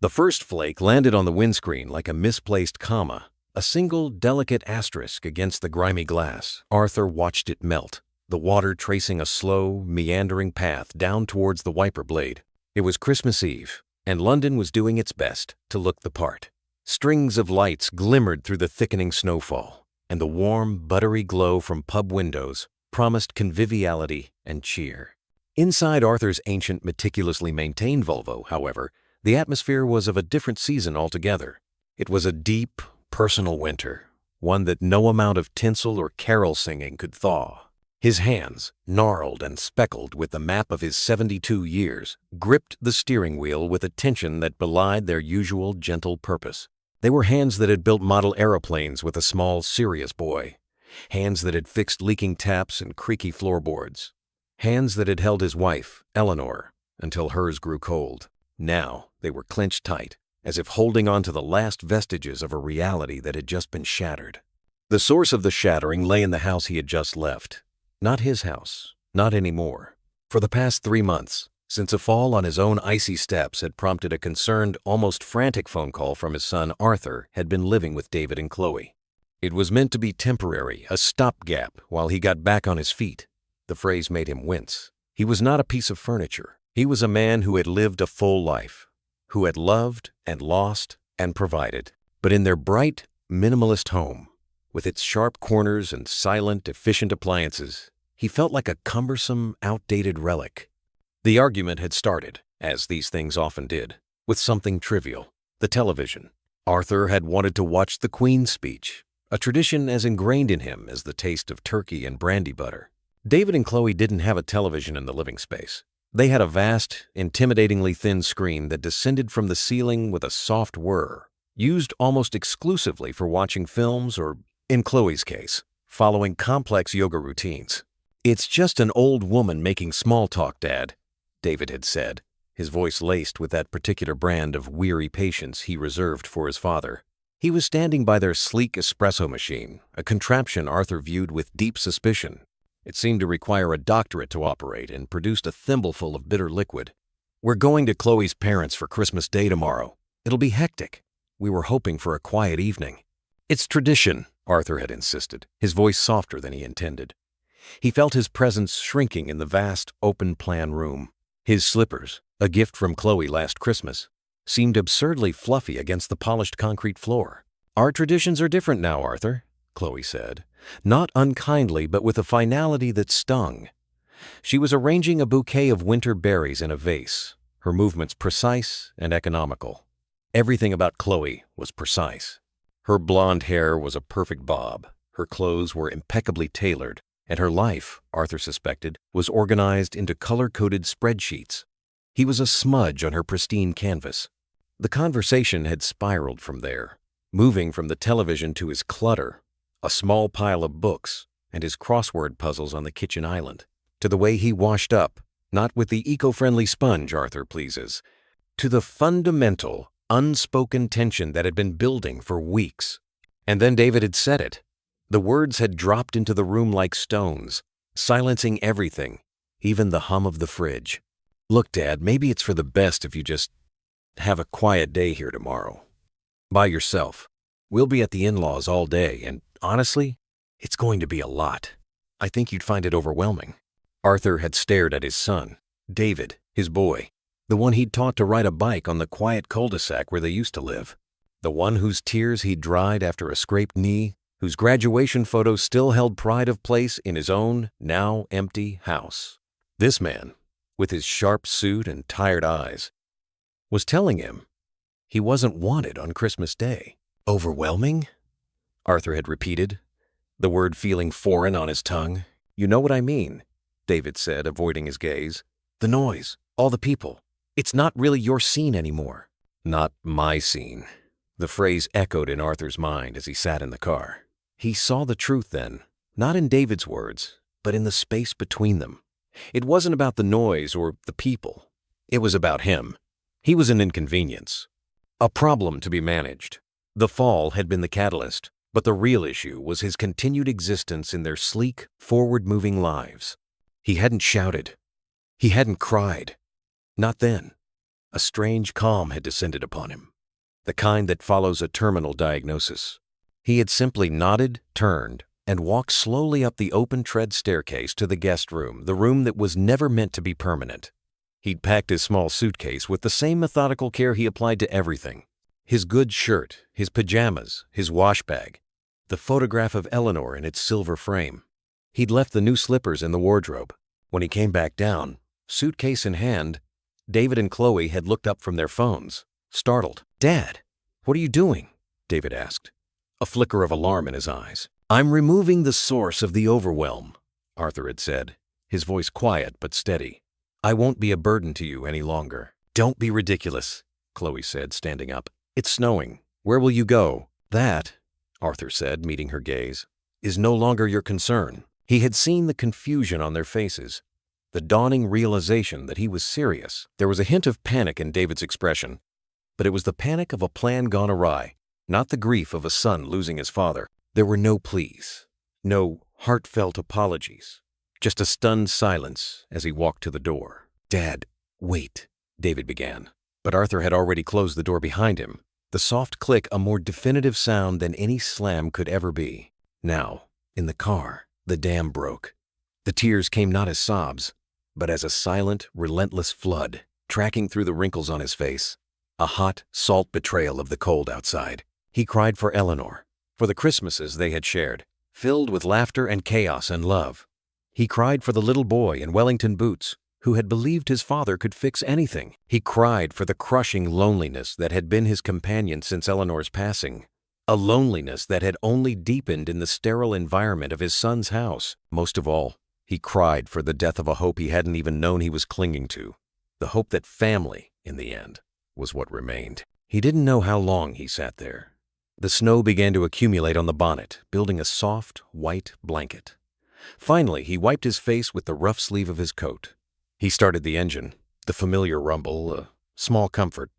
The first flake landed on the windscreen like a misplaced comma, a single delicate asterisk against the grimy glass. Arthur watched it melt, the water tracing a slow, meandering path down towards the wiper blade. It was Christmas Eve, and London was doing its best to look the part. Strings of lights glimmered through the thickening snowfall, and the warm, buttery glow from pub windows promised conviviality and cheer. Inside Arthur's ancient, meticulously maintained Volvo, however, the atmosphere was of a different season altogether. It was a deep, personal winter, one that no amount of tinsel or carol singing could thaw. His hands, gnarled and speckled with the map of his 72 years, gripped the steering wheel with a tension that belied their usual gentle purpose. They were hands that had built model aeroplanes with a small, serious boy. Hands that had fixed leaking taps and creaky floorboards. Hands that had held his wife, Eleanor, until hers grew cold. Now they were clenched tight, as if holding on to the last vestiges of a reality that had just been shattered. The source of the shattering lay in the house he had just left. Not his house, not anymore. For the past 3 months, since a fall on his own icy steps had prompted a concerned, almost frantic phone call from his son Arthur, had been living with David and Chloe. It was meant to be temporary, a stopgap while he got back on his feet. The phrase made him wince. He was not a piece of furniture. He was a man who had lived a full life, who had loved and lost and provided. But in their bright, minimalist home, with its sharp corners and silent, efficient appliances, he felt like a cumbersome, outdated relic. The argument had started, as these things often did, with something trivial: the television. Arthur had wanted to watch the Queen's speech, a tradition as ingrained in him as the taste of turkey and brandy butter. David and Chloe didn't have a television in the living space. They had a vast, intimidatingly thin screen that descended from the ceiling with a soft whir, used almost exclusively for watching films or, in Chloe's case, following complex yoga routines. "It's just an old woman making small talk, Dad," David had said, his voice laced with that particular brand of weary patience he reserved for his father. He was standing by their sleek espresso machine, a contraption Arthur viewed with deep suspicion. It seemed to require a doctorate to operate and produced a thimbleful of bitter liquid. "We're going to Chloe's parents' for Christmas Day tomorrow. It'll be hectic. We were hoping for a quiet evening." "It's tradition," Arthur had insisted, his voice softer than he intended. He felt his presence shrinking in the vast, open-plan room. His slippers, a gift from Chloe last Christmas, seemed absurdly fluffy against the polished concrete floor. "Our traditions are different now, Arthur," Chloe said, not unkindly but with a finality that stung. She was arranging a bouquet of winter berries in a vase, her movements precise and economical. Everything about Chloe was precise. Her blonde hair was a perfect bob, her clothes were impeccably tailored, and her life, Arthur suspected, was organized into color-coded spreadsheets. He was a smudge on her pristine canvas. The conversation had spiraled from there, moving from the television to his clutter, a small pile of books, and his crossword puzzles on the kitchen island, to the way he washed up, not with the eco-friendly sponge Arthur pleases, to the fundamental, unspoken tension that had been building for weeks. And then David had said it. The words had dropped into the room like stones, silencing everything, even the hum of the fridge. "Look, Dad, maybe it's for the best if you just have a quiet day here tomorrow. By yourself. We'll be at the in-laws all day, and honestly, it's going to be a lot. I think you'd find it overwhelming." Arthur had stared at his son, David, his boy, the one he'd taught to ride a bike on the quiet cul-de-sac where they used to live, the one whose tears he'd dried after a scraped knee, whose graduation photo still held pride of place in his own, now empty house. This man, with his sharp suit and tired eyes, was telling him he wasn't wanted on Christmas Day. "Overwhelming?" Arthur had repeated, the word feeling foreign on his tongue. "You know what I mean," David said, avoiding his gaze. "The noise, all the people. It's not really your scene anymore." "Not my scene." The phrase echoed in Arthur's mind as he sat in the car. He saw the truth then, not in David's words, but in the space between them. It wasn't about the noise or the people. It was about him. He was an inconvenience, a problem to be managed. The fall had been the catalyst, but the real issue was his continued existence in their sleek, forward-moving lives. He hadn't shouted. He hadn't cried. Not then. A strange calm had descended upon him, the kind that follows a terminal diagnosis. He had simply nodded, turned, and walked slowly up the open tread staircase to the guest room, the room that was never meant to be permanent. He'd packed his small suitcase with the same methodical care he applied to everything. His good shirt, his pajamas, his wash bag, the photograph of Eleanor in its silver frame. He'd left the new slippers in the wardrobe. When he came back down, suitcase in hand, David and Chloe had looked up from their phones, startled. "Dad, what are you doing?" David asked, a flicker of alarm in his eyes. "I'm removing the source of the overwhelm," Arthur had said, his voice quiet but steady. "I won't be a burden to you any longer." "Don't be ridiculous," Chloe said, standing up. "It's snowing. Where will you go?" "That," Arthur said, meeting her gaze, "is no longer your concern." He had seen the confusion on their faces, the dawning realization that he was serious. There was a hint of panic in David's expression, but it was the panic of a plan gone awry, not the grief of a son losing his father. There were no pleas, no heartfelt apologies, just a stunned silence as he walked to the door. "Dad, wait," David began, but Arthur had already closed the door behind him, the soft click a more definitive sound than any slam could ever be. Now, in the car, the dam broke. The tears came not as sobs, but as a silent, relentless flood, tracking through the wrinkles on his face, a hot, salt betrayal of the cold outside. He cried for Eleanor, for the Christmases they had shared, filled with laughter and chaos and love. He cried for the little boy in Wellington boots, who had believed his father could fix anything. He cried for the crushing loneliness that had been his companion since Eleanor's passing, a loneliness that had only deepened in the sterile environment of his son's house. Most of all, he cried for the death of a hope he hadn't even known he was clinging to, the hope that family, in the end, was what remained. He didn't know how long he sat there. The snow began to accumulate on the bonnet, building a soft, white blanket. Finally, he wiped his face with the rough sleeve of his coat. He started the engine, the familiar rumble, a small comfort.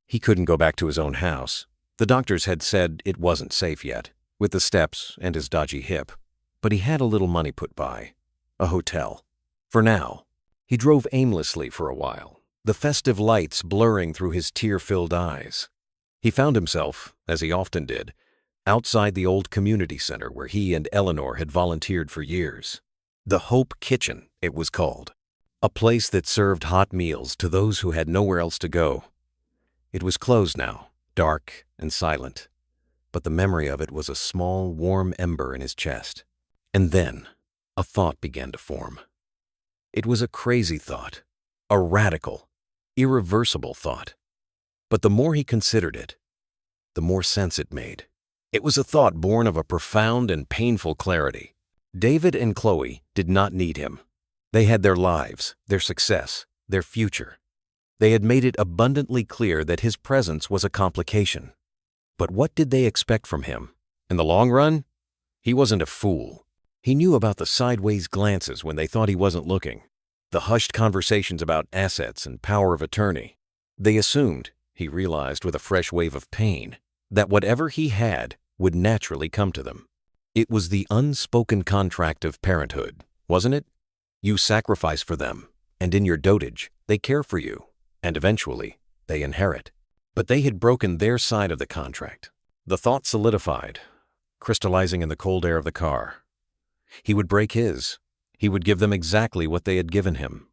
He couldn't go back to his own house. The doctors had said it wasn't safe yet, with the steps and his dodgy hip. But he had a little money put by. A hotel. For now. He drove aimlessly for a while, the festive lights blurring through his tear-filled eyes. He found himself, as he often did, outside the old community center where he and Eleanor had volunteered for years. The Hope Kitchen, it was called. A place that served hot meals to those who had nowhere else to go. It was closed now, dark and silent, but the memory of it was a small, warm ember in his chest. And then, a thought began to form. It was a crazy thought, a radical, irreversible thought. But the more he considered it, the more sense it made. It was a thought born of a profound and painful clarity. David and Chloe did not need him. They had their lives, their success, their future. They had made it abundantly clear that his presence was a complication. But what did they expect from him? In the long run, he wasn't a fool. He knew about the sideways glances when they thought he wasn't looking, the hushed conversations about assets and power of attorney. They assumed, he realized with a fresh wave of pain, that whatever he had would naturally come to them. It was the unspoken contract of parenthood, wasn't it? You sacrifice for them, and in your dotage, they care for you, and eventually, they inherit. But they had broken their side of the contract. The thought solidified, crystallizing in the cold air of the car. He would break his. He would give them exactly what they had given him.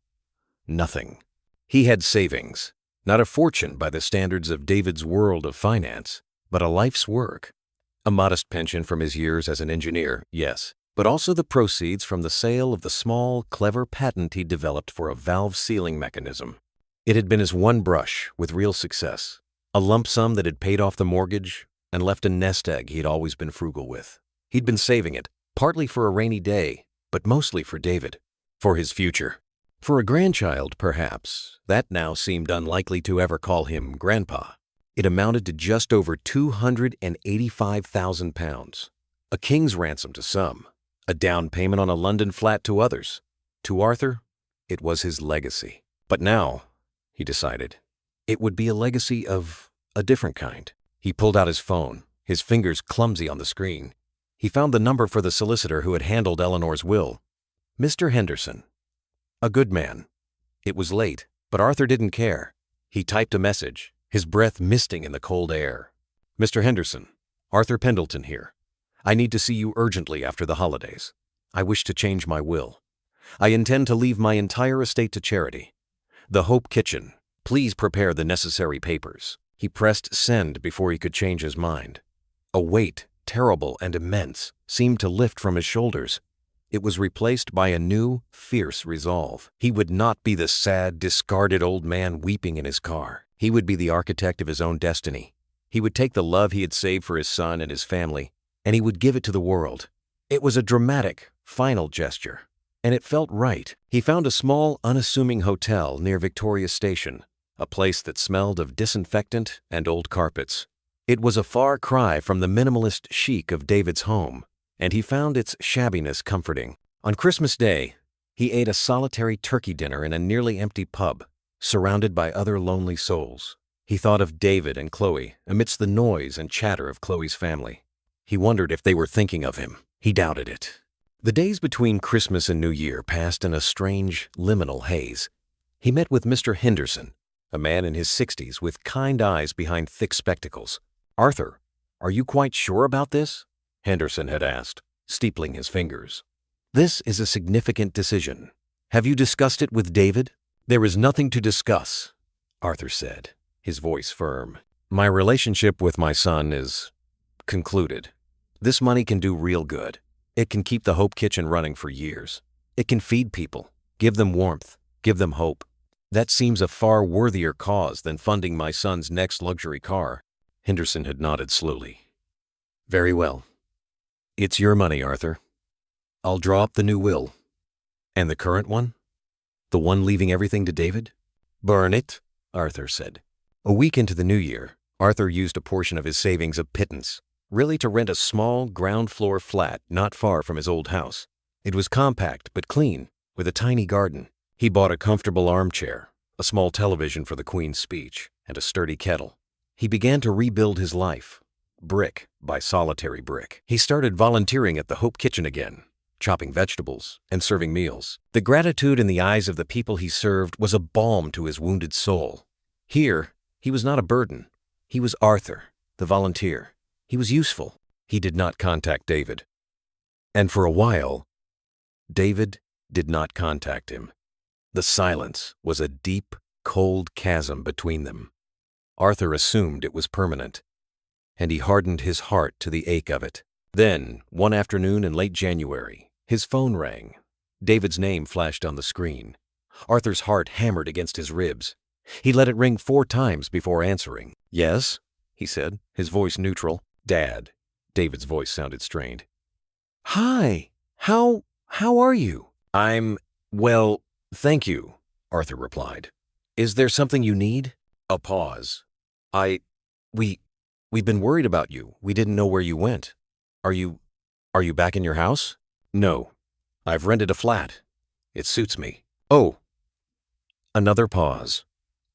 Nothing. He had savings, not a fortune by the standards of David's world of finance, but a life's work. A modest pension from his years as an engineer, yes, but also the proceeds from the sale of the small, clever patent he'd developed for a valve sealing mechanism. It had been his one brush with real success, a lump sum that had paid off the mortgage and left a nest egg he'd always been frugal with. He'd been saving it, partly for a rainy day, but mostly for David, for his future. For a grandchild, perhaps, that now seemed unlikely to ever call him Grandpa. It amounted to just over £285,000, a king's ransom to some, a down payment on a London flat to others. To Arthur, it was his legacy. But now, he decided, it would be a legacy of a different kind. He pulled out his phone, his fingers clumsy on the screen. He found the number for the solicitor who had handled Eleanor's will. Mr. Henderson. A good man. It was late, but Arthur didn't care. He typed a message, his breath misting in the cold air. "Mr. Henderson, Arthur Pendleton here. I need to see you urgently after the holidays. I wish to change my will. I intend to leave my entire estate to charity. The Hope Kitchen. Please prepare the necessary papers." He pressed send before he could change his mind. A weight, terrible and immense, seemed to lift from his shoulders. It was replaced by a new, fierce resolve. He would not be the sad, discarded old man weeping in his car. He would be the architect of his own destiny. He would take the love he had saved for his son and his family, and he would give it to the world. It was a dramatic, final gesture, and it felt right. He found a small, unassuming hotel near Victoria Station, a place that smelled of disinfectant and old carpets. It was a far cry from the minimalist chic of David's home, and he found its shabbiness comforting. On Christmas Day, he ate a solitary turkey dinner in a nearly empty pub, surrounded by other lonely souls. He thought of David and Chloe amidst the noise and chatter of Chloe's family. He wondered if they were thinking of him. He doubted it. The days between Christmas and New Year passed in a strange, liminal haze. He met with Mr. Henderson, a man in his 60s with kind eyes behind thick spectacles. "Arthur, are you quite sure about this?" Henderson had asked, steepling his fingers. "This is a significant decision. Have you discussed it with David?" "There is nothing to discuss," Arthur said, his voice firm. "My relationship with my son is concluded. This money can do real good. It can keep the Hope Kitchen running for years. It can feed people, give them warmth, give them hope. That seems a far worthier cause than funding my son's next luxury car." Henderson had nodded slowly. "Very well. It's your money, Arthur. I'll draw up the new will." "And the current one? The one leaving everything to David?" "Burn it," Arthur said. A week into the new year, Arthur used a portion of his savings a pittance, really to rent a small ground-floor flat not far from his old house. It was compact but clean, with a tiny garden. He bought a comfortable armchair, a small television for the Queen's speech, and a sturdy kettle. He began to rebuild his life, brick by solitary brick. He started volunteering at the Hope Kitchen again, chopping vegetables and serving meals. The gratitude in the eyes of the people he served was a balm to his wounded soul. Here, he was not a burden. He was Arthur, the volunteer. He was useful. He did not contact David. And for a while, David did not contact him. The silence was a deep, cold chasm between them. Arthur assumed it was permanent, and he hardened his heart to the ache of it. Then, one afternoon in late January, his phone rang. David's name flashed on the screen. Arthur's heart hammered against his ribs. He let it ring 4 times before answering. "Yes?" he said, his voice neutral. "Dad." David's voice sounded strained. "Hi. How are you?" Well, thank you," Arthur replied. "Is there something you need?" A pause. We've been worried about you. We didn't know where you went. Are you back in your house?" "No. I've rented a flat. It suits me." "Oh." Another pause.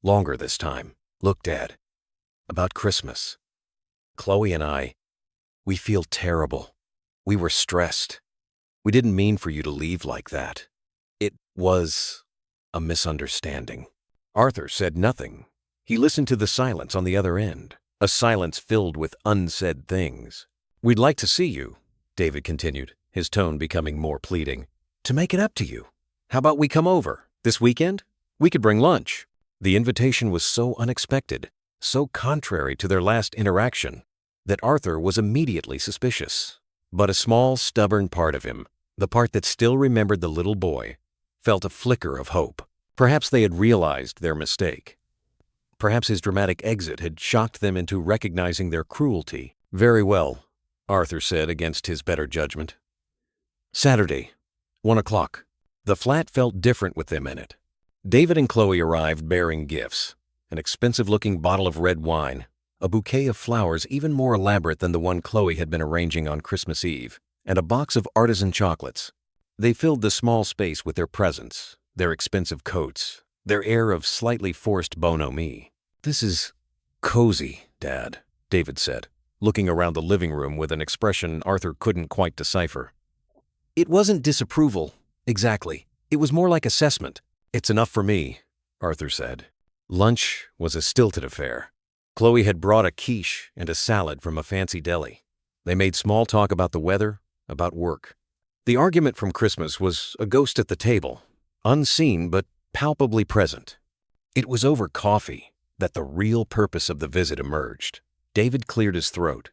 Longer this time. "Look, Dad. About Christmas. Chloe and we feel terrible. We were stressed. We didn't mean for you to leave like that. It was a misunderstanding." Arthur said nothing. He listened to the silence on the other end, a silence filled with unsaid things. "We'd like to see you," David continued, his tone becoming more pleading, "to make it up to you. How about we come over this weekend? We could bring lunch." The invitation was so unexpected, so contrary to their last interaction, that Arthur was immediately suspicious. But a small, stubborn part of him, the part that still remembered the little boy, felt a flicker of hope. Perhaps they had realized their mistake. Perhaps his dramatic exit had shocked them into recognizing their cruelty. "Very well," Arthur said against his better judgment. "Saturday, 1 o'clock. The flat felt different with them in it. David and Chloe arrived bearing gifts, an expensive-looking bottle of red wine, a bouquet of flowers even more elaborate than the one Chloe had been arranging on Christmas Eve, and a box of artisan chocolates. They filled the small space with their presents, their expensive coats, their air of slightly forced bonhomie. "This is cozy, Dad," David said, looking around the living room with an expression Arthur couldn't quite decipher. "It wasn't disapproval, exactly. It was more like assessment." "It's enough for me," Arthur said. Lunch was a stilted affair. Chloe had brought a quiche and a salad from a fancy deli. They made small talk about the weather, about work. The argument from Christmas was a ghost at the table, unseen but palpably present. It was over coffee that the real purpose of the visit emerged. David cleared his throat.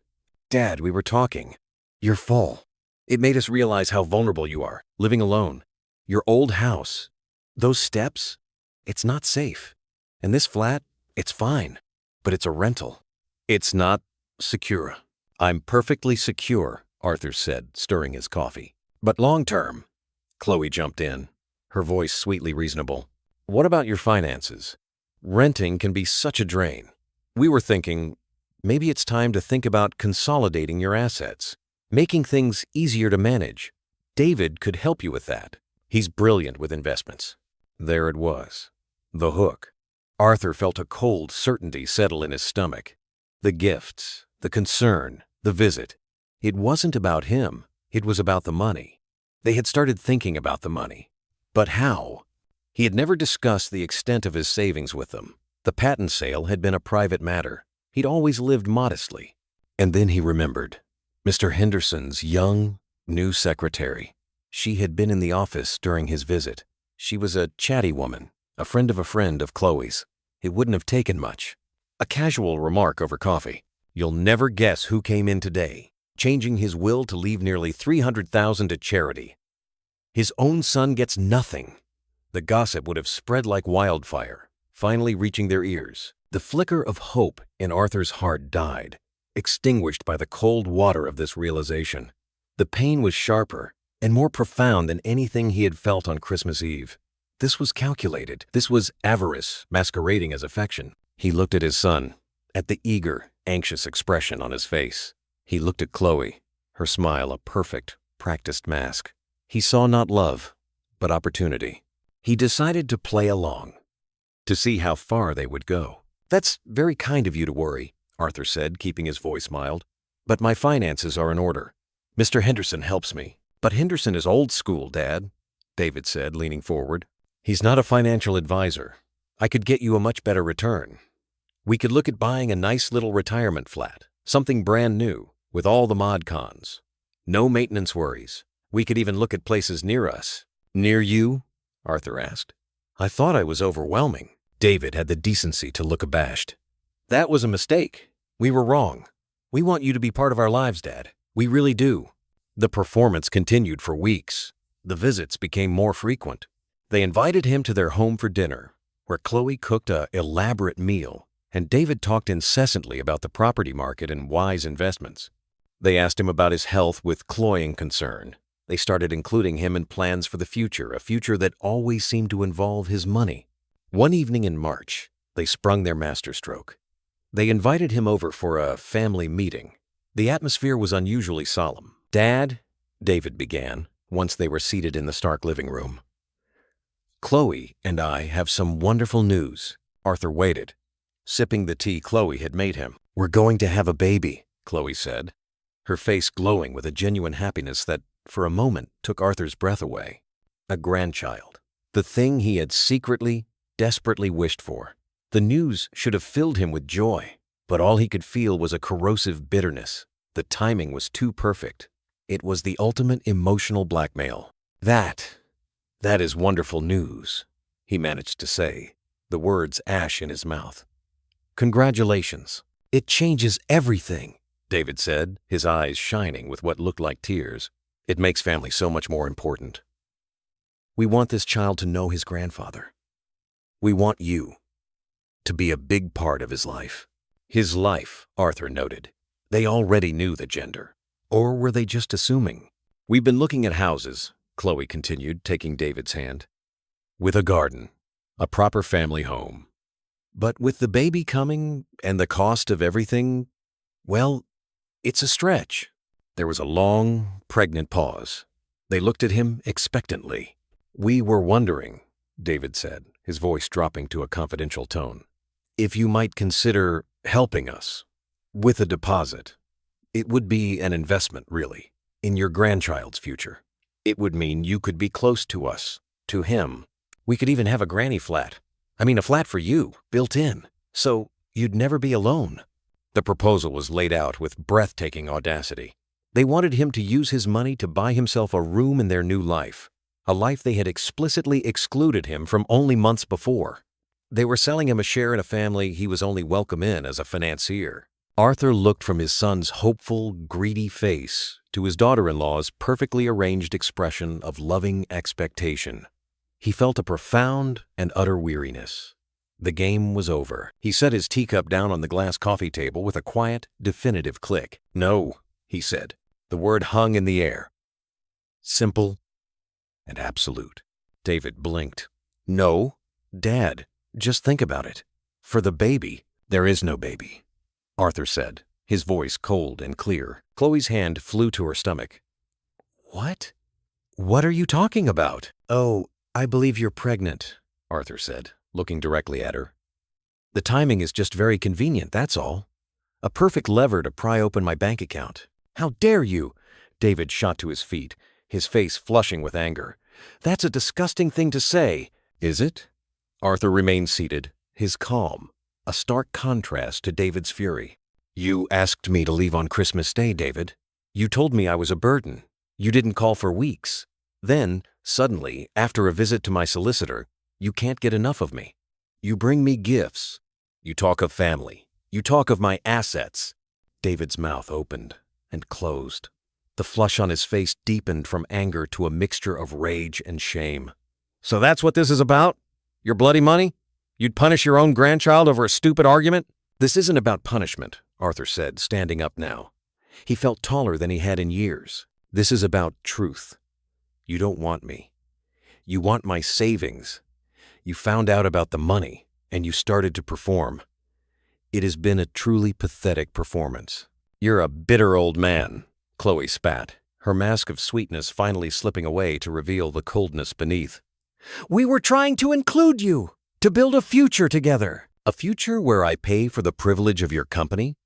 "Dad, we were talking. You're full. It made us realize how vulnerable you are, living alone. Your old house, those steps, it's not safe. And this flat, it's fine, but it's a rental. It's not secure." "I'm perfectly secure," Arthur said, stirring his coffee. "But long-term," Chloe jumped in, her voice sweetly reasonable. "What about your finances? Renting can be such a drain. We were thinking, maybe it's time to think about consolidating your assets, making things easier to manage. David could help you with that. He's brilliant with investments." There it was, the hook. Arthur felt a cold certainty settle in his stomach. The gifts, the concern, the visit. It wasn't about him, it was about the money. They had started thinking about the money. But how? He had never discussed the extent of his savings with them. The patent sale had been a private matter. He'd always lived modestly. And then he remembered Mr. Henderson's young, new secretary. She had been in the office during his visit. She was a chatty woman, a friend of Chloe's. It wouldn't have taken much. A casual remark over coffee. "You'll never guess who came in today, changing his will to leave nearly $300,000 to charity. His own son gets nothing." The gossip would have spread like wildfire, finally reaching their ears. The flicker of hope in Arthur's heart died, extinguished by the cold water of this realization. The pain was sharper and more profound than anything he had felt on Christmas Eve. This was calculated. This was avarice masquerading as affection. He looked at his son, at the eager, anxious expression on his face. He looked at Chloe, her smile a perfect, practiced mask. He saw not love, but opportunity. He decided to play along, to see how far they would go. "That's very kind of you to worry," Arthur said, keeping his voice mild. "But my finances are in order. Mr. Henderson helps me." "But Henderson is old school, Dad," David said, leaning forward. "He's not a financial advisor. I could get you a much better return. We could look at buying a nice little retirement flat, something brand new, with all the mod cons. No maintenance worries. We could even look at places near us." "Near you?" Arthur asked. "I thought I was overwhelming." David had the decency to look abashed. "That was a mistake. We were wrong. We want you to be part of our lives, Dad. We really do." The performance continued for weeks. The visits became more frequent. They invited him to their home for dinner, where Chloe cooked an elaborate meal, and David talked incessantly about the property market and wise investments. They asked him about his health with cloying concern. They started including him in plans for the future, a future that always seemed to involve his money. One evening in March, they sprung their masterstroke. They invited him over for a family meeting. The atmosphere was unusually solemn. "Dad," David began, once they were seated in the Stark living room. "Chloe and I have some wonderful news." Arthur waited, sipping the tea Chloe had made him. "We're going to have a baby," Chloe said, her face glowing with a genuine happiness that, for a moment, took Arthur's breath away. A grandchild. The thing he had secretly, desperately wished for. The news should have filled him with joy, but all he could feel was a corrosive bitterness. The timing was too perfect. It was the ultimate emotional blackmail. That is wonderful news," he managed to say, the words ash in his mouth. "Congratulations. It changes everything," David said, his eyes shining with what looked like tears. "It makes family so much more important. We want this child to know his grandfather. We want you to be a big part of his life." His life, Arthur noted. They already knew the gender. Or were they just assuming? "We've been looking at houses," Chloe continued, taking David's hand, "with a garden, a proper family home. But with the baby coming and the cost of everything, well, it's a stretch." There was a long, pregnant pause. They looked at him expectantly. "We were wondering," David said, his voice dropping to a confidential tone, "if you might consider helping us with a deposit. It would be an investment, really, in your grandchild's future. It would mean you could be close to us, to him. We could even have a granny flat. I mean, a flat for you, built in, so you'd never be alone. The proposal was laid out with breathtaking audacity. They wanted him to use his money to buy himself a room in their new life, a life they had explicitly excluded him from only months before. They were selling him a share in a family he was only welcome in as a financier. Arthur looked from his son's hopeful, greedy face to his daughter-in-law's perfectly arranged expression of loving expectation. He felt a profound and utter weariness. The game was over. He set his teacup down on the glass coffee table with a quiet, definitive click. "No," he said. The word hung in the air. Simple and absolute. David blinked. "No, Dad, just think about it. For the baby, there is no baby," Arthur said, his voice cold and clear. Chloe's hand flew to her stomach. "What? What are you talking about?" "Oh, I believe you're pregnant," Arthur said, looking directly at her. "The timing is just very convenient, that's all. A perfect lever to pry open my bank account." "How dare you?" David shot to his feet, his face flushing with anger. "That's a disgusting thing to say." "Is it?" Arthur remained seated, his calm, a stark contrast to David's fury. "You asked me to leave on Christmas Day, David. You told me I was a burden. You didn't call for weeks. Then, suddenly, after a visit to my solicitor, you can't get enough of me. You bring me gifts. You talk of family. You talk of my assets." David's mouth opened and closed. The flush on his face deepened from anger to a mixture of rage and shame. "So that's what this is about? Your bloody money? You'd punish your own grandchild over a stupid argument?" "This isn't about punishment," Arthur said, standing up now. He felt taller than he had in years. "This is about truth. You don't want me. You want my savings. You found out about the money, and you started to perform. It has been a truly pathetic performance." "You're a bitter old man," Chloe spat, her mask of sweetness finally slipping away to reveal the coldness beneath. "We were trying to include you, to build a future together." "A future where I pay for the privilege of your company?"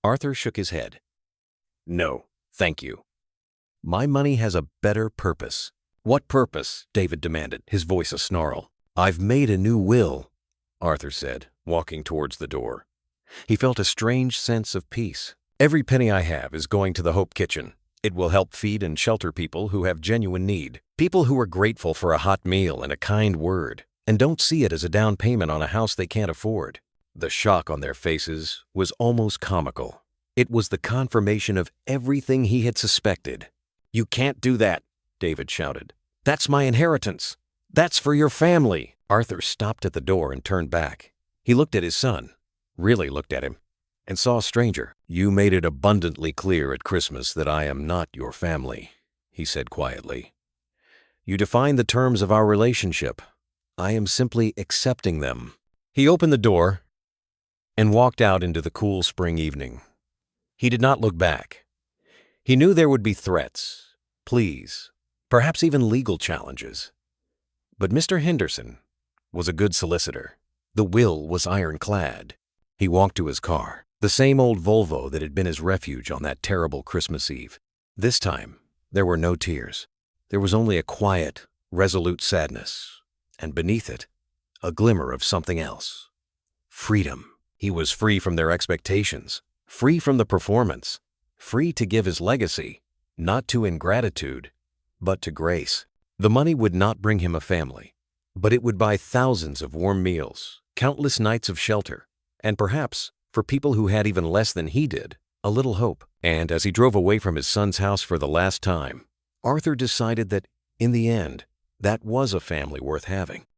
Arthur shook his head. "No, thank you. My money has a better purpose." "What purpose?" David demanded, his voice a snarl. "I've made a new will," Arthur said, walking towards the door. He felt a strange sense of peace. "Every penny I have is going to the Hope Kitchen. It will help feed and shelter people who have genuine need, people who are grateful for a hot meal and a kind word, and don't see it as a down payment on a house they can't afford." The shock on their faces was almost comical. It was the confirmation of everything he had suspected. "You can't do that," David shouted. "That's my inheritance. That's for your family." Arthur stopped at the door and turned back. He looked at his son, really looked at him, and saw a stranger. "You made it abundantly clear at Christmas that I am not your family," he said quietly. "You defined the terms of our relationship. I am simply accepting them." He opened the door and walked out into the cool spring evening. He did not look back. He knew there would be threats, pleas, perhaps even legal challenges. But Mr. Henderson was a good solicitor. The will was ironclad. He walked to his car, the same old Volvo that had been his refuge on that terrible Christmas Eve. This time, there were no tears. There was only a quiet, resolute sadness, and beneath it, a glimmer of something else. Freedom. He was free from their expectations, free from the performance, free to give his legacy, not to ingratitude, but to grace. The money would not bring him a family, but it would buy thousands of warm meals, countless nights of shelter, and perhaps, for people who had even less than he did, a little hope. And as he drove away from his son's house for the last time, Arthur decided that, in the end, that was a family worth having.